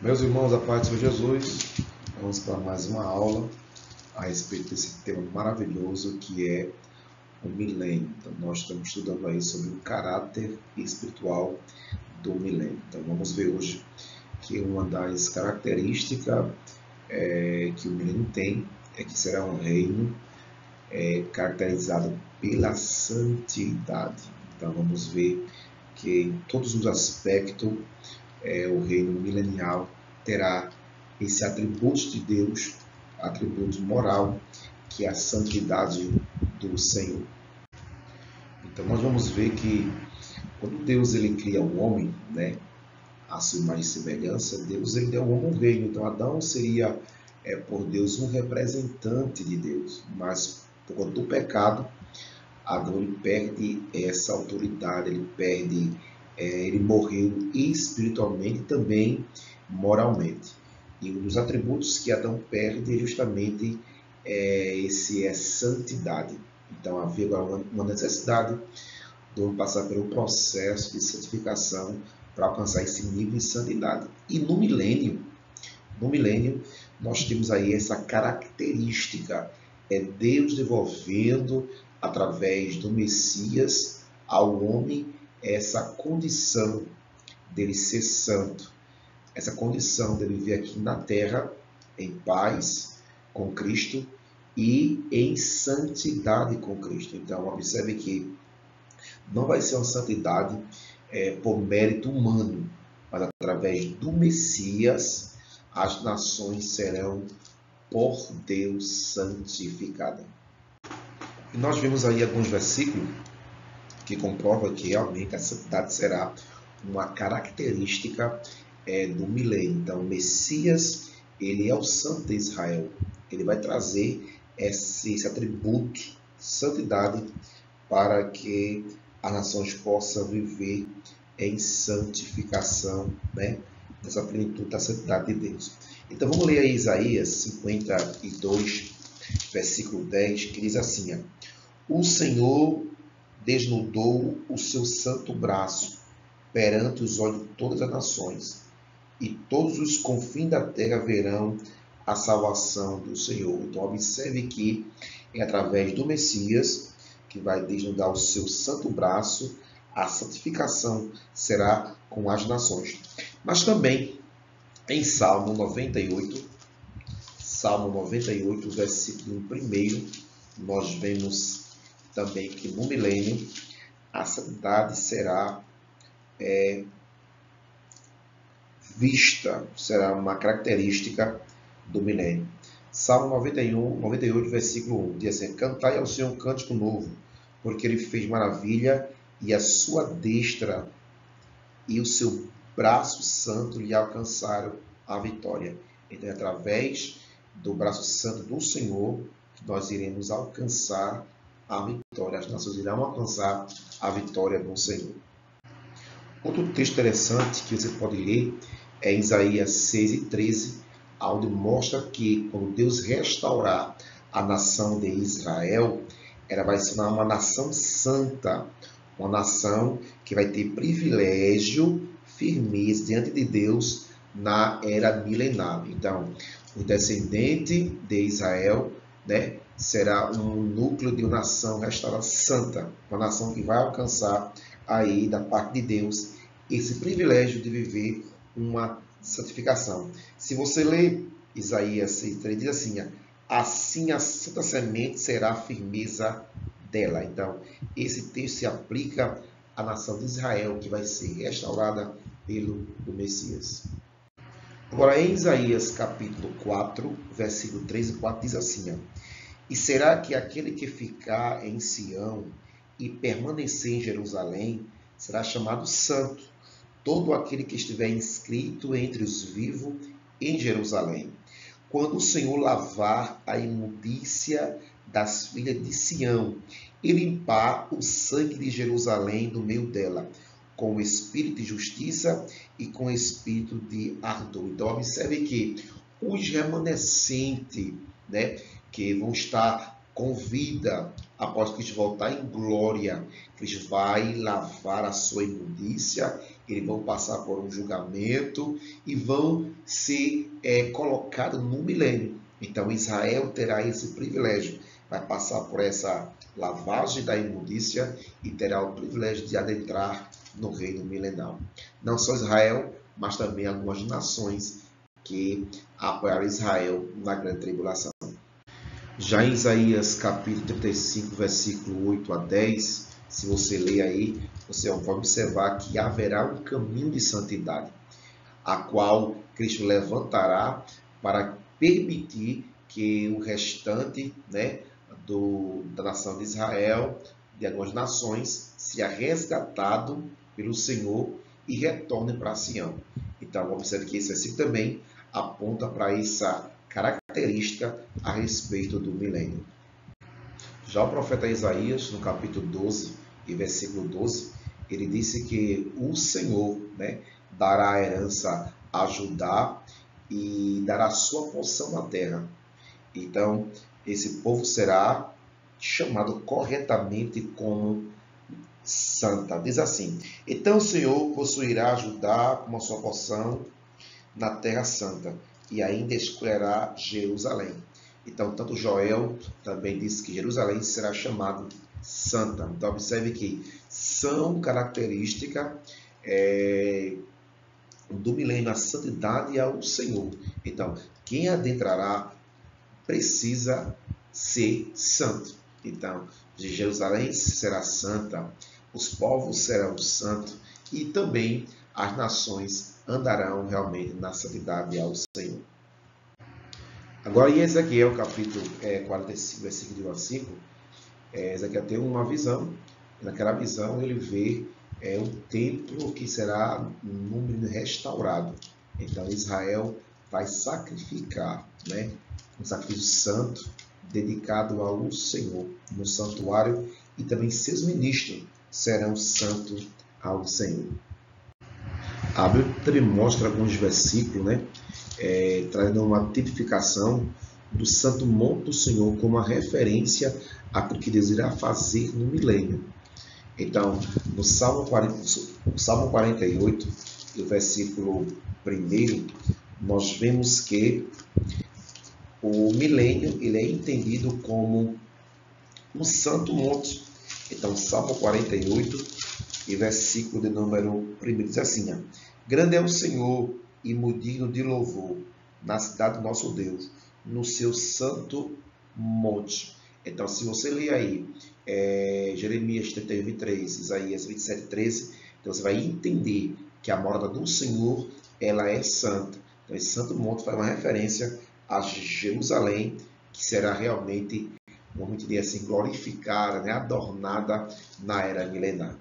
Meus irmãos, a paz de Jesus, vamos para mais uma aula a respeito desse tema maravilhoso que é o milênio. Então, nós estamos estudando aí sobre o caráter espiritual do milênio. Então, vamos ver hoje que uma das características que o milênio tem é que será um reino caracterizado pela santidade. Então, vamos ver que em todos os aspectos o reino milenial terá esse atributo de Deus, atributo moral, que é a santidade do Senhor. Então nós vamos ver que quando Deus ele cria o homem, né, a sua imagem e semelhança, Deus ele deu ao homem um reino. Então Adão seria por Deus um representante de Deus, mas por conta do pecado, Adão ele perde essa autoridade, ele morreu espiritualmente e também moralmente. E um dos atributos que Adão perde é justamente esse santidade. Então havia agora uma necessidade de passar pelo processo de santificação para alcançar esse nível de santidade. E no milênio, nós temos aí essa característica, é Deus devolvendo através do Messias ao homem essa condição dele ser santo, essa condição dele viver aqui na terra em paz com Cristo e em santidade com Cristo. Então observe que não vai ser uma santidade por mérito humano, mas através do Messias as nações serão por Deus santificadas. E nós vimos aí alguns versículos que comprovam que realmente a santidade será uma característica do milênio. Então, o Messias, ele é o santo de Israel. Ele vai trazer esse atributo, santidade, para que as nações possam viver em santificação, né? Nessa plenitude da santidade de Deus. Então, vamos ler aí Isaías 52, versículo 10, que diz assim: o Senhor desnudou o seu santo braço perante os olhos de todas as nações, e todos os confins da terra verão a salvação do Senhor. Então, observe que é através do Messias que vai desnudar o seu santo braço, a santificação será com as nações. Mas também em Salmo 98, versículo 1, nós vemos também que no milênio a santidade será vista, será uma característica do milênio. Salmo 98, versículo 1, diz assim: cantai ao Senhor um cântico novo, porque ele fez maravilha, e a sua destra e o seu braço santo lhe alcançaram a vitória. Então, é através do braço santo do Senhor que nós iremos alcançar a vitória. As nações irão alcançar a vitória no Senhor. Outro texto interessante que você pode ler é Isaías 6:13, onde mostra que quando Deus restaurar a nação de Israel, ela vai ser uma nação santa, uma nação que vai ter privilégio, firmeza diante de Deus na era milenar. Então, o descendente de Israel, né, será um núcleo de uma nação restaurada santa, uma nação que vai alcançar aí da parte de Deus esse privilégio de viver uma santificação. Se você ler Isaías 6:3, diz assim: assim a santa semente será a firmeza dela. Então, esse texto se aplica à nação de Israel, que vai ser restaurada pelo Messias. Agora, em Isaías capítulo 4, versículo 3 e 4, diz assim: e será que aquele que ficar em Sião e permanecer em Jerusalém será chamado santo, todo aquele que estiver inscrito entre os vivos em Jerusalém. Quando o Senhor lavar a imundícia das filhas de Sião e limpar o sangue de Jerusalém do meio dela, com o espírito de justiça e com o espírito de ardor. Então, observe que os remanescentes, né, que vão estar convida, após Cristo voltar em glória, Cristo vai lavar a sua imundícia, eles vão passar por um julgamento e vão ser colocados no milênio. Então Israel terá esse privilégio, vai passar por essa lavagem da imundícia e terá o privilégio de adentrar no reino milenal. Não só Israel, mas também algumas nações que apoiaram Israel na grande tribulação. Já em Isaías capítulo 35, versículo 8 a 10, se você ler aí, você vai observar que haverá um caminho de santidade, a qual Cristo levantará para permitir que o restante, da nação de Israel, de algumas nações, seja resgatado pelo Senhor e retorne para Sião. Então, observe que esse versículo também aponta para essa característica a respeito do milênio. Já o profeta Isaías, no capítulo 12 e versículo 12, ele disse que o Senhor dará a herança a Judá e dará sua porção na terra. Então, esse povo será chamado corretamente como santa. Diz assim: então o Senhor possuirá Judá como a sua porção na terra santa, e ainda escolherá Jerusalém. Então, tanto Joel também disse que Jerusalém será chamado santa. Então, observe que são características do milênio, a santidade ao Senhor. Então, quem adentrará precisa ser santo. Então, Jerusalém será santa, os povos serão santos e também as nações andarão realmente na santidade ao Senhor. Agora, em Ezequiel, capítulo 45, versículo 1 a 5, Ezequiel tem uma visão. Naquela visão, ele vê um templo que será restaurado. Então, Israel vai sacrificar, um sacrifício santo, dedicado ao Senhor, no santuário, e também seus ministros serão santos ao Senhor. A Bíblia também mostra alguns versículos, trazendo uma tipificação do Santo Monte do Senhor como uma referência àquilo que Deus irá fazer no milênio. Então, no Salmo 48, no versículo 1, nós vemos que o milênio ele é entendido como um santo monte. Então, Salmo 48, e versículo de número 1 diz assim: grande é o Senhor e muito digno de louvor na cidade do nosso Deus, no seu santo monte. Então, se você ler aí Jeremias 31, 23, Isaías 27, 13, então você vai entender que a morada do Senhor ela é santa. Então, esse santo monte faz uma referência a Jerusalém, que será realmente, vamos dizer assim, glorificada, adornada na era milenar.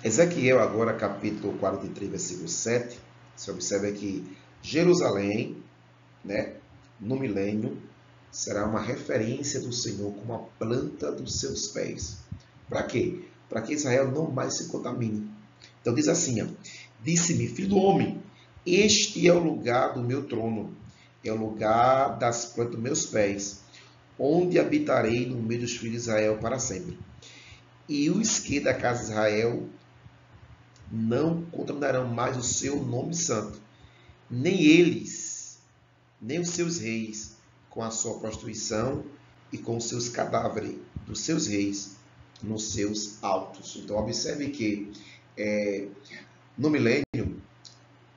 Ezequiel, agora, capítulo 43, versículo 7, você observa que Jerusalém, no milênio, será uma referência do Senhor como a planta dos seus pés. Para quê? Para que Israel não mais se contamine. Então diz assim: disse-me, filho do homem, este é o lugar do meu trono, é o lugar das plantas dos meus pés, onde habitarei no meio dos filhos de Israel para sempre. E os que da casa de Israel não contaminarão mais o seu nome santo, nem eles, nem os seus reis, com a sua prostituição e com os seus cadáveres dos seus reis nos seus altos. Então, observe que no milênio,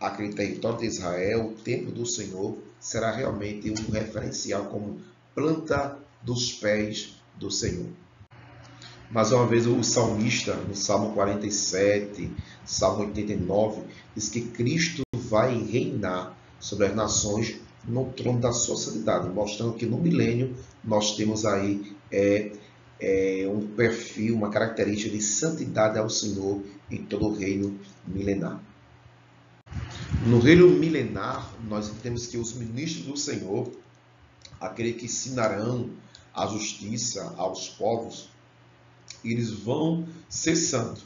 aquele território de Israel, o templo do Senhor, será realmente um referencial como planta dos pés do Senhor. Mais uma vez, o salmista, no Salmo 47, Salmo 89, diz que Cristo vai reinar sobre as nações no trono da sua santidade, mostrando que no milênio nós temos aí um perfil, uma característica de santidade ao Senhor em todo o reino milenar. No reino milenar, nós entendemos que os ministros do Senhor, aqueles que ensinarão a justiça aos povos, eles vão ser santos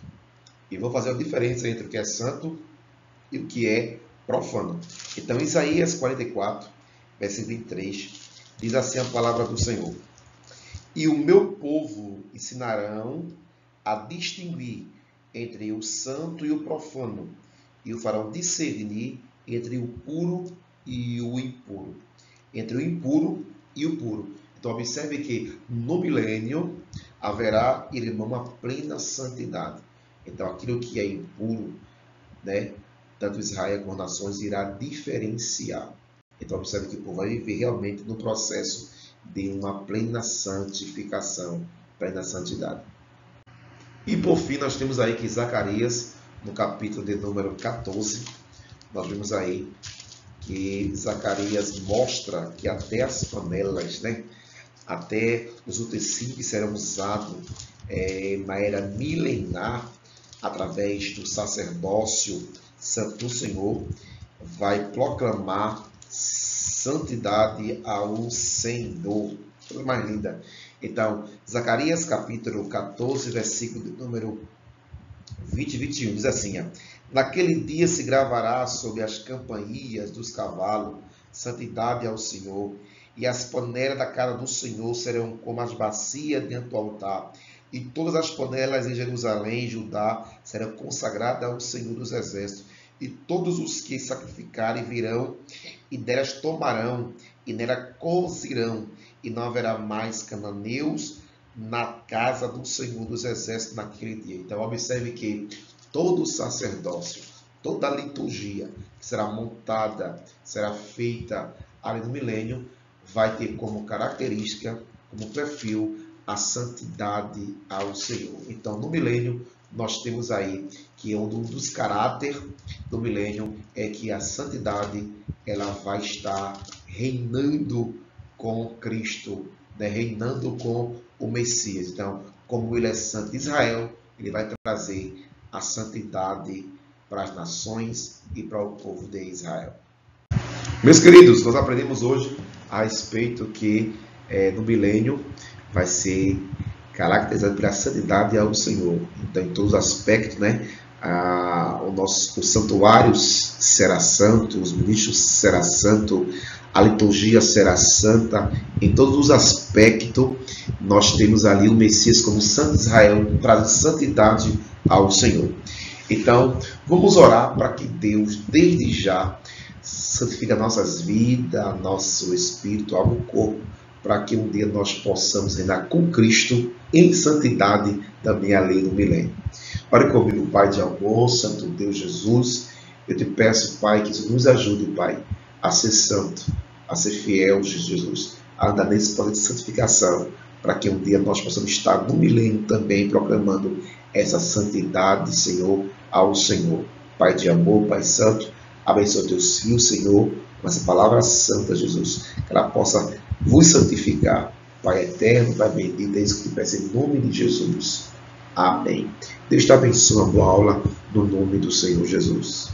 e vão fazer a diferença entre o que é santo e o que é profano. Então, Isaías 44, versículo 23, diz assim a palavra do Senhor: E o meu povo ensinarão a distinguir entre o santo e o profano, e o farão discernir entre o puro e o impuro, entre o impuro e o puro. Então, observe que no milênio haverá, irmão, uma plena santidade. Então, aquilo que é impuro, né, tanto Israel como as nações, irá diferenciar. Então, observe que o povo vai viver realmente no processo de uma plena santificação, plena santidade. E por fim, nós temos aí que Zacarias, no capítulo de número 14, nós vimos aí que Zacarias mostra que até as panelas, né, até os utensílios que serão usados na era milenar, através do sacerdócio santo do Senhor, vai proclamar santidade ao Senhor. Coisa mais linda. Então, Zacarias capítulo 14, versículo de número 20 e 21, diz assim: naquele dia se gravará sobre as campanilhas dos cavalos, santidade ao Senhor, e as panelas da casa do Senhor serão como as bacias diante do altar, e todas as panelas em Jerusalém e Judá serão consagradas ao Senhor dos Exércitos, e todos os que sacrificarem virão, e delas tomarão, e nela cozirão, e não haverá mais cananeus na casa do Senhor dos Exércitos naquele dia. Então, observe que todo o sacerdócio, toda a liturgia que será montada, será feita ali no milênio, vai ter como característica, como perfil, a santidade ao Senhor. Então, no milênio, nós temos aí que um dos caráteres do milênio é que a santidade ela vai estar reinando com Cristo, né? Reinando com o Messias. Então, como ele é santo de Israel, ele vai trazer a santidade para as nações e para o povo de Israel. Meus queridos, nós aprendemos hoje a respeito que no milênio vai ser caracterizado pela santidade ao Senhor. Então, em todos os aspectos, né? O santuário será santo, os ministros será santo, a liturgia será santa. Em todos os aspectos, nós temos ali o Messias como Santo de Israel, trazendo santidade ao Senhor. Então, vamos orar para que Deus, desde já, santifique nossas vidas, nosso espírito, alma e corpo, para que um dia nós possamos reinar com Cristo em santidade também além do milênio. Ore comigo, Pai de amor, Santo Deus Jesus. Eu te peço, Pai, que isso nos ajude, Pai, a ser santo, a ser fiel, Jesus, a andar nesse plano de santificação, para que um dia nós possamos estar no milênio também proclamando essa santidade, Senhor, ao Senhor. Pai de amor, Pai santo, abençoa teus filhos, Senhor, com essa palavra santa, Jesus, que ela possa vos santificar. Pai eterno, Pai bendito, é isso que te peço em nome de Jesus. Amém. Deus te abençoe a boa aula no nome do Senhor Jesus.